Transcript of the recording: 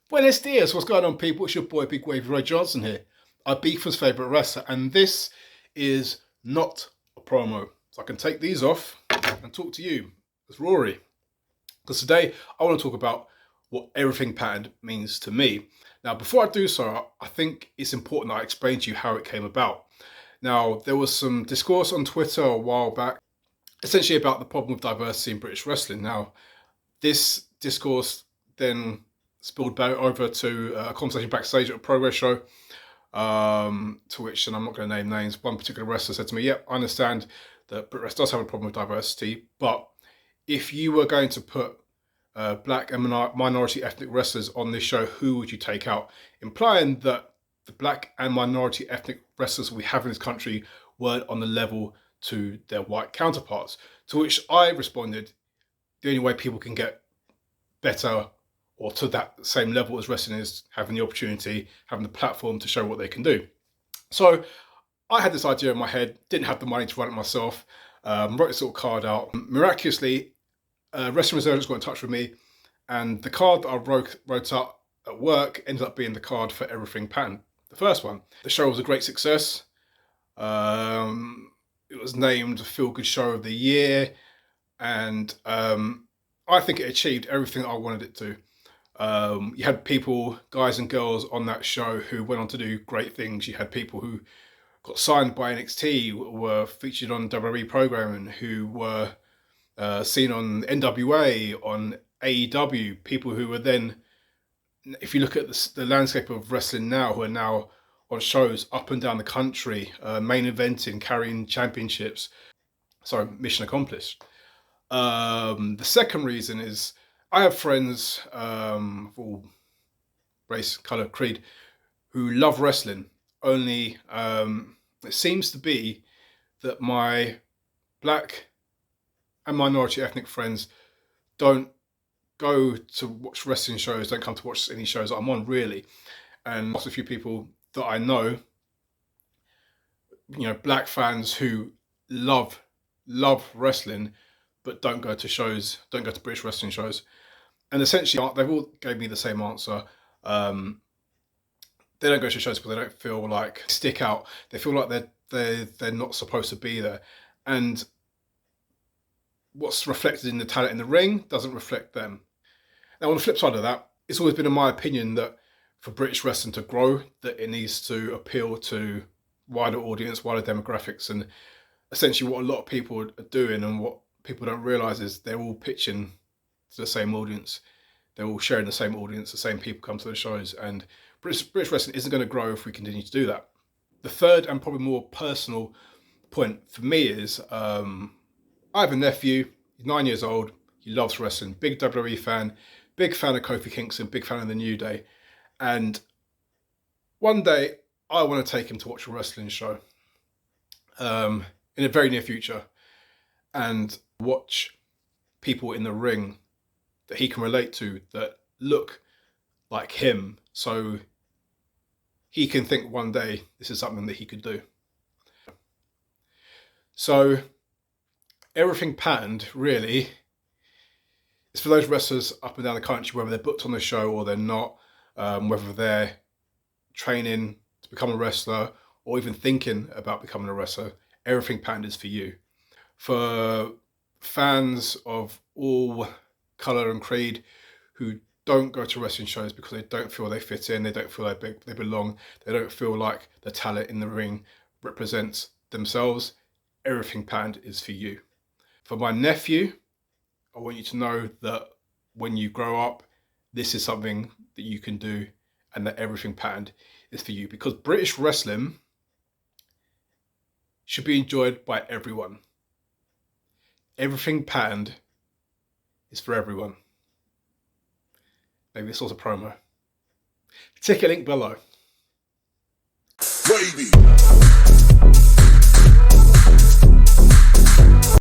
Buenos dias, what's going on, people? It's your boy Big Wavy Ray Johnson here, Ibiza's favourite wrestler, and this is not a promo. So I can take these off and talk to you as Rory. Because today I want to talk about what everything patterned means to me. Now, before I do so, I think it's important that I explain to you how it came about. Now, there was some discourse on Twitter a while back, essentially about the problem with diversity in British wrestling. Now, this discourse then spilled back over to a conversation backstage at a Progress show, to which, and I'm not going to name names, one particular wrestler said to me, "Yep, I understand that Brit does have a problem with diversity, but if you were going to put black and minority ethnic wrestlers on this show, who would you take out?" Implying that the black and minority ethnic wrestlers we have in this country weren't on the level to their white counterparts. To which I responded, the only way people can get better or to that same level as wrestling is having the opportunity, having the platform to show what they can do. So I had this idea in my head, didn't have the money to run it myself, wrote this little card out. Miraculously, Wrestling Resurgence got in touch with me, and the card that I wrote up at work ended up being the card for Everything Pattern, the first one. The show was a great success. It was named Feel Good Show of the Year, and I think it achieved everything I wanted it to. You had people, guys and girls on that show who went on to do great things. You had people who got signed by NXT, were featured on WWE programming, who were seen on NWA, on AEW, people who were then, if you look at the landscape of wrestling now, who are now on shows up and down the country, main eventing, carrying championships. So mission accomplished. The second reason is I have friends of all race, colour, creed, who love wrestling. Only it seems to be that my black and minority ethnic friends don't go to watch wrestling shows, don't come to watch any shows that I'm on, really. And lots of few people that I know, black fans who love wrestling, but don't go to shows, don't go to British wrestling shows. And essentially, they've all gave me the same answer. They don't go to shows because they don't feel like stick out. They feel like they're not supposed to be there. And what's reflected in the talent in the ring doesn't reflect them. Now, on the flip side of that, it's always been in my opinion that for British wrestling to grow, that it needs to appeal to wider audience, wider demographics. And essentially what a lot of people are doing and what people don't realise is they're all pitching to the same audience. They're all sharing the same audience, the same people come to the shows. And British wrestling isn't going to grow if we continue to do that. The third and probably more personal point for me is I have a nephew, he's 9 years old, he loves wrestling, big WWE fan, big fan of Kofi Kingston, big fan of the New Day. And one day I want to take him to watch a wrestling show in the very near future and watch people in the ring that he can relate to, that look like him, so he can think one day this is something that he could do. So everything patterned really is for those wrestlers up and down the country, whether they're booked on the show or they're not, whether they're training to become a wrestler or even thinking about becoming a wrestler. Everything patterned is for you. For fans of all colour and creed who don't go to wrestling shows because they don't feel they fit in, they don't feel like they belong, they don't feel like the talent in the ring represents themselves, everything patterned is for you. For my nephew, I want you to know that when you grow up, this is something that you can do and that everything patterned is for you, because British wrestling should be enjoyed by everyone. Everything patterned is for everyone. Maybe this was a promo. Ticket link below. Baby.